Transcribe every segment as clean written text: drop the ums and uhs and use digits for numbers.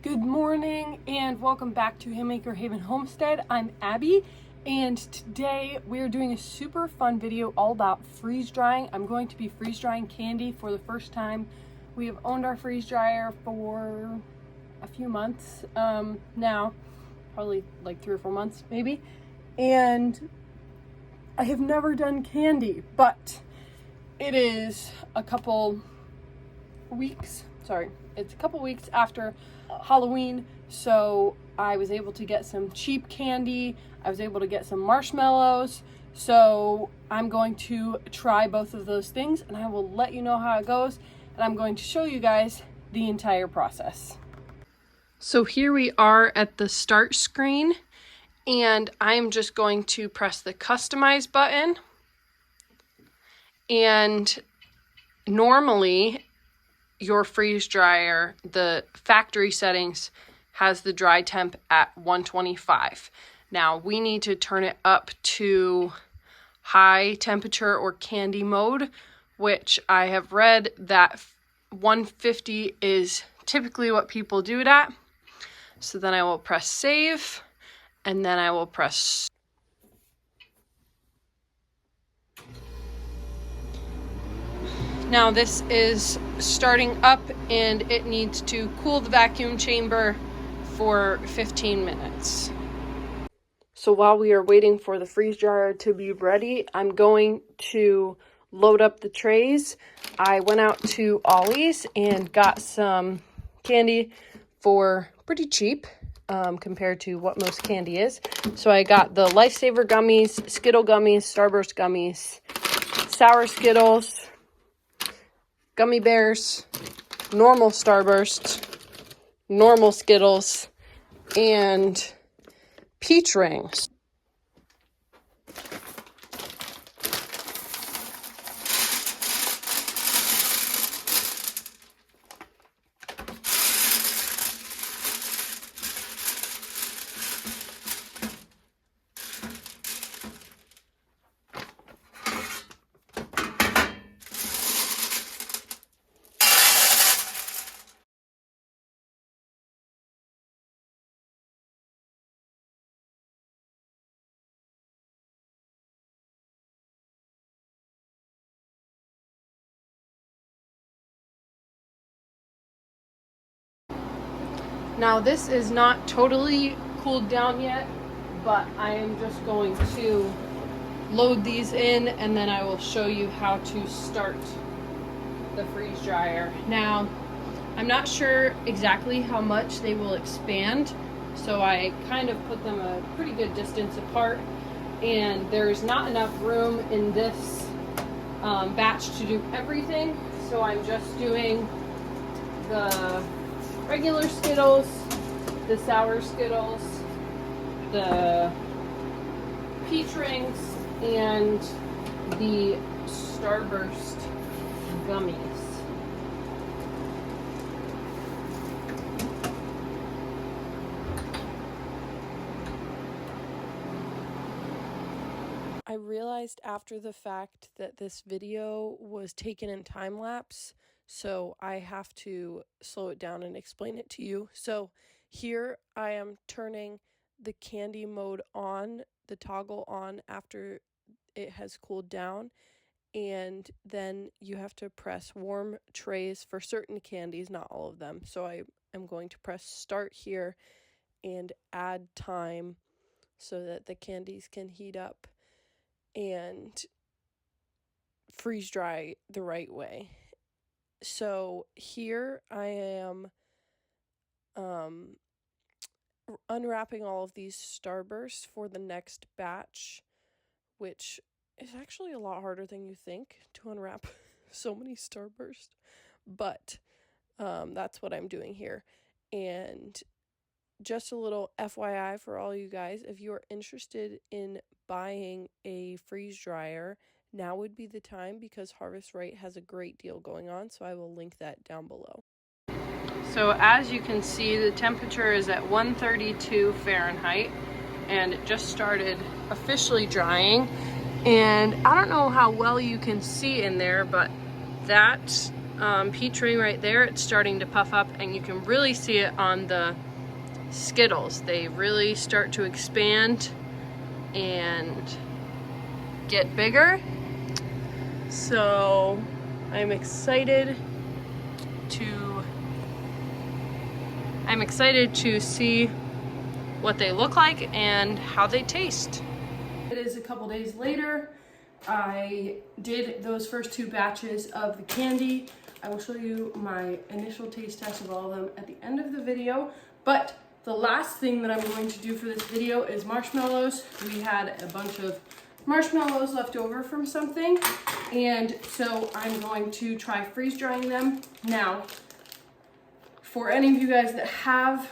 Good morning and welcome back to Haymaker Haven Homestead. I'm Abby and today we're doing a super fun video all about freeze drying. I'm going to be freeze drying candy for the first time. We have owned our freeze dryer for a few months now, probably like 3 or 4 months maybe, and I have never done candy, but it is a couple weeks after Halloween, so I was able to get some cheap candy. I was able to get some marshmallows, so I'm going to try both of those things and I will let you know how it goes, and I'm going to show you guys the entire process. So here we are at the start screen, and I'm just going to press the customize button, and normally your freeze dryer, the factory settings, has the dry temp at 125. Now we need to turn it up to high temperature or candy mode, which I have read that 150 is typically what people do it at. So then I will press save, and then I will press Now this is starting up and it needs to cool the vacuum chamber for 15 minutes. So while we are waiting for the freeze dryer to be ready, I'm going to load up the trays. I went out to Ollie's and got some candy for pretty cheap compared to what most candy is. So I got the Lifesaver gummies, Skittle gummies, Starburst gummies, Sour Skittles, gummy bears, normal Starburst, normal Skittles, and peach rings. Now this is not totally cooled down yet, but I am just going to load these in and then I will show you how to start the freeze dryer. Now, I'm not sure exactly how much they will expand, so I kind of put them a pretty good distance apart, and there's not enough room in this batch to do everything, so I'm just doing the regular Skittles, the Sour Skittles, the peach rings, and the Starburst gummies. I realized after the fact that this video was taken in time lapse, so I have to slow it down and explain it to you. So here I am turning the candy mode on, the toggle on after it has cooled down, and then you have to press warm trays for certain candies, not all of them. So I am going to press start here and add time so that the candies can heat up and freeze dry the right way. So here I am unwrapping all of these Starbursts for the next batch, which is actually a lot harder than you think to unwrap so many Starbursts, but that's what I'm doing here. And just a little FYI for all you guys, if you are interested in buying a freeze dryer, now would be the time because Harvest Right has a great deal going on, so I will link that down below. So as you can see, the temperature is at 132 Fahrenheit, and it just started officially drying. And I don't know how well you can see in there, but that peach ring right there. It's starting to puff up, and you can really see it on the Skittles. They really start to expand and get bigger. So I'm excited to see what they look like and how they taste. It is a couple days later. I did those first 2 batches of the candy. I will show you my initial taste test of all of them at the end of the video. But the last thing that I'm going to do for this video is marshmallows. We had a bunch of marshmallows left over from something, and so I'm going to try freeze drying them. Now, for any of you guys that have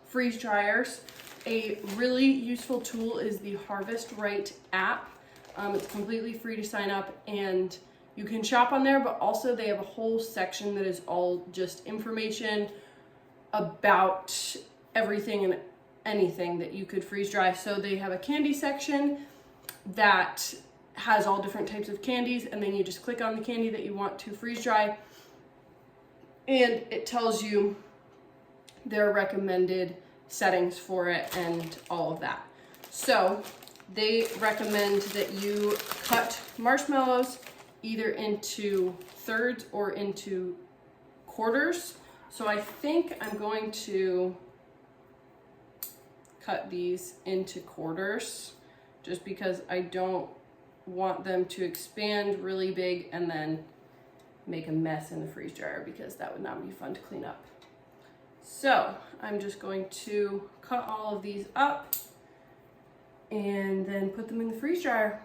freeze dryers, a really useful tool is the Harvest Right app. It's completely free to sign up, and you can shop on there, but also they have a whole section that is all just information about everything and anything that you could freeze dry. So they have a candy section that has all different types of candies, and then you just click on the candy that you want to freeze dry, and it tells you their recommended settings for it and all of that. So they recommend that you cut marshmallows either into thirds or into quarters. So I think I'm going to cut these into quarters just because I don't want them to expand really big and then make a mess in the freeze dryer, because that would not be fun to clean up. So I'm just going to cut all of these up and then put them in the freeze dryer.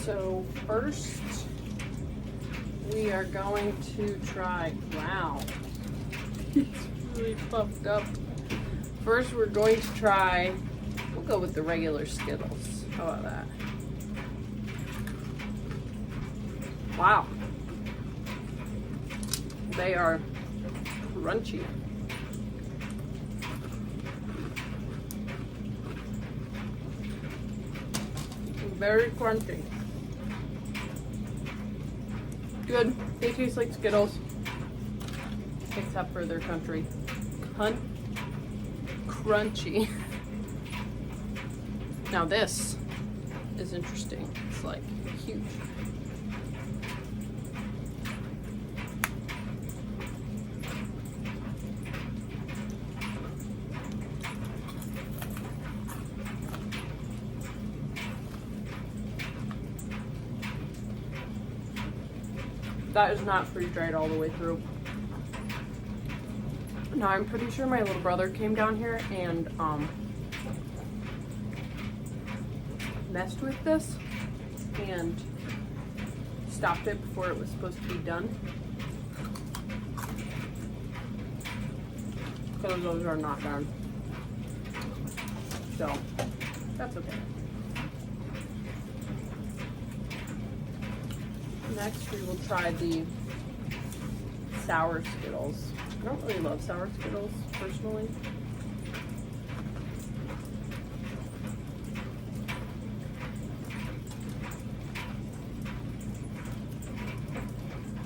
So first, we are going to try, wow, it's really puffed up. First, we're going to try, we'll go with the regular Skittles. How about that? Wow. They are crunchy. Very crunchy. Good. They taste like Skittles, except for their crunchy. Now this is interesting. It's like huge. That is not freeze dried all the way through. Now I'm pretty sure my little brother came down here and messed with this and stopped it before it was supposed to be done, because those are not done. So that's okay. Next, we will try the sour Skittles. I don't really love sour Skittles, personally.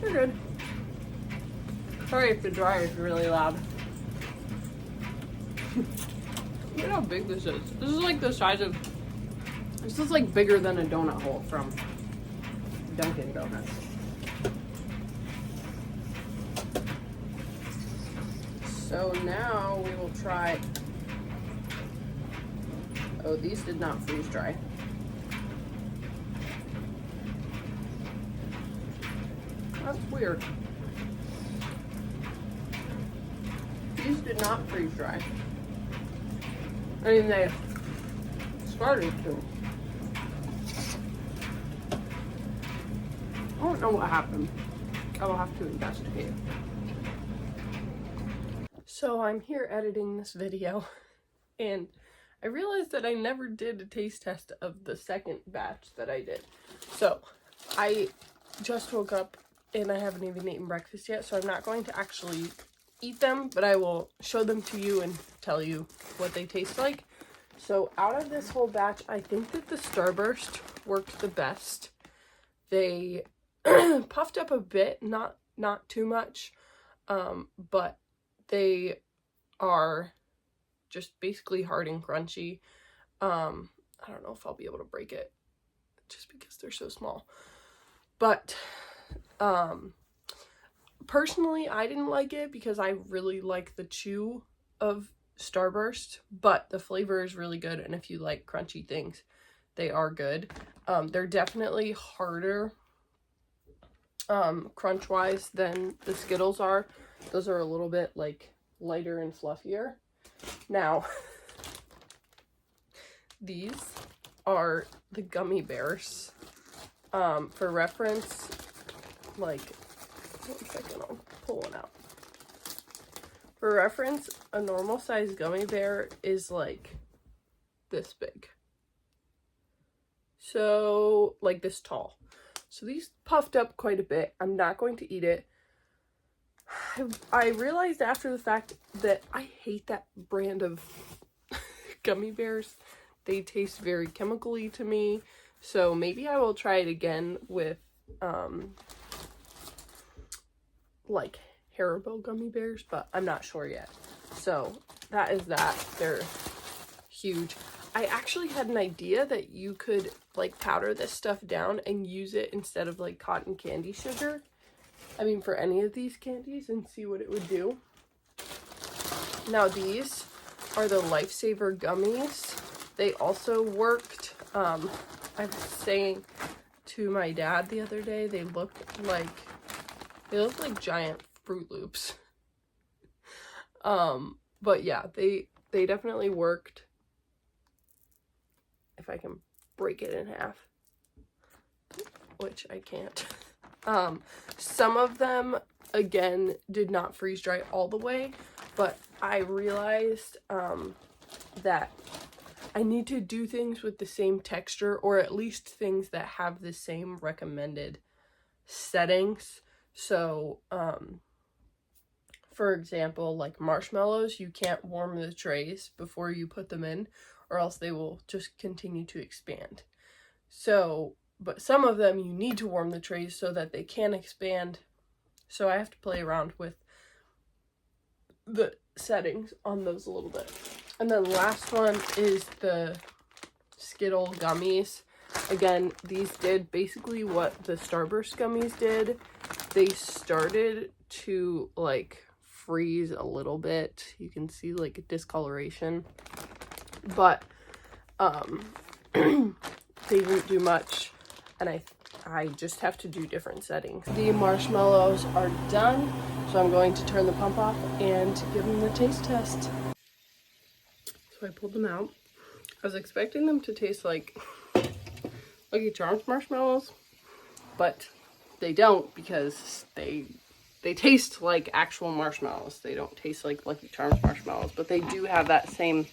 They're good. Sorry if the dryer is really loud. Look at how big this is. This is like the size of, this is like bigger than a donut hole from Dunkin' Donuts. So now we will try, oh, these did not freeze dry. That's weird. These did not freeze dry. I mean, they started to. I don't know what happened. I will have to investigate. So I'm here editing this video, and I realized that I never did a taste test of the second batch that I did. So I just woke up and I haven't even eaten breakfast yet, so I'm not going to actually eat them, but I will show them to you and tell you what they taste like. So out of this whole batch, I think that the Starburst worked the best. They puffed up a bit, not too much, but they are just basically hard and crunchy. I don't know if I'll be able to break it just because they're so small. But personally, I didn't like it because I really like the chew of Starburst, but the flavor is really good, and if you like crunchy things, they are good. They're definitely harder crunch wise than the Skittles are. Those are a little bit like lighter and fluffier. Now these are the gummy bears. For reference, like, 1 second, I'll pull one out. For reference, a normal size gummy bear is like this big. So, like this tall. So these puffed up quite a bit. I'm not going to eat it. I realized after the fact that I hate that brand of gummy bears. They taste very chemically to me. So maybe I will try it again with like Haribo gummy bears, but I'm not sure yet. So that is that. They're huge. I actually had an idea that you could like powder this stuff down and use it instead of like cotton candy sugar. I mean, for any of these candies, and see what it would do. Now these are the Lifesaver gummies. They also worked. I was saying to my dad the other day, they look like giant Fruit Loops. But yeah, they definitely worked. If I can break it in half, which I can't. Some of them, again, did not freeze dry all the way, but I realized that I need to do things with the same texture, or at least things that have the same recommended settings. So, for example, like marshmallows, you can't warm the trays before you put them in, or else they will just continue to expand. So, but some of them you need to warm the trays so that they can expand. So I have to play around with the settings on those a little bit. And then last one is the Skittle gummies. Again, these did basically what the Starburst gummies did. They started to like freeze a little bit. You can see like a discoloration, but they didn't do much, and I just have to do different settings. The marshmallows are done, so I'm going to turn the pump off and give them the taste test. So I pulled them out. I was expecting them to taste like Lucky Charms marshmallows, but they don't, because they taste like actual marshmallows. They don't taste like Lucky Charms marshmallows, but they do have that same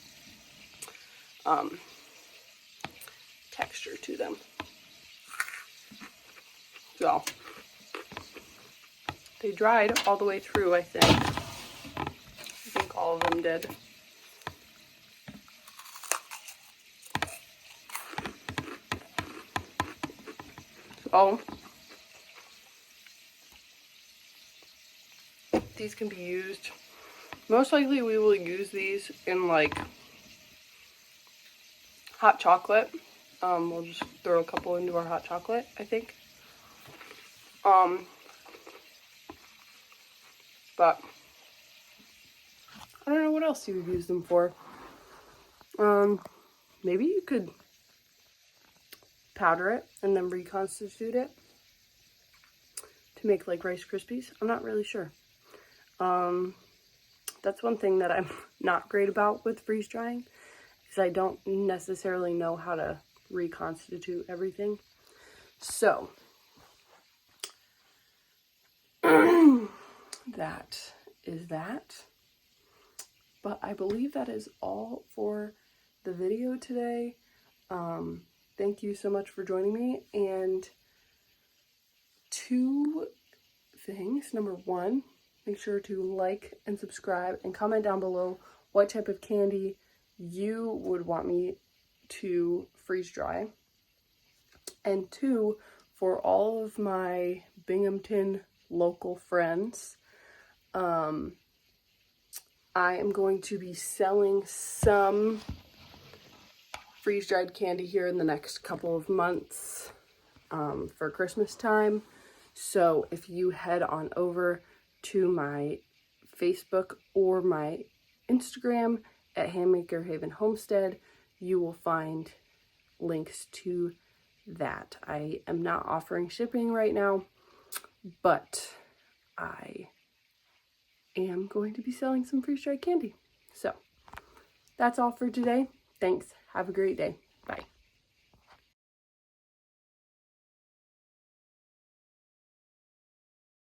texture to them. So they dried all the way through, I think. I think all of them did. So these can be used. Most likely we will use these in like hot chocolate. We'll just throw a couple into our hot chocolate, I think. But I don't know what else you would use them for. Maybe you could powder it and then reconstitute it to make like Rice Krispies. I'm not really sure. That's one thing that I'm not great about with freeze drying, is I don't necessarily know how to reconstitute everything. So that is that. But I believe that is all for the video today. Thank you so much for joining me. And 2 things. Number 1, make sure to like and subscribe and comment down below what type of candy you would want me to freeze dry. And 2, for all of my Binghamton local friends, I am going to be selling some freeze-dried candy here in the next couple of months for Christmas time. So if you head on over to my Facebook or my Instagram at Handmaker Haven Homestead, you will find links to that. I am not offering shipping right now, but I am going to be selling some freeze-dried candy. So that's all for today. Thanks. Have a great day. Bye.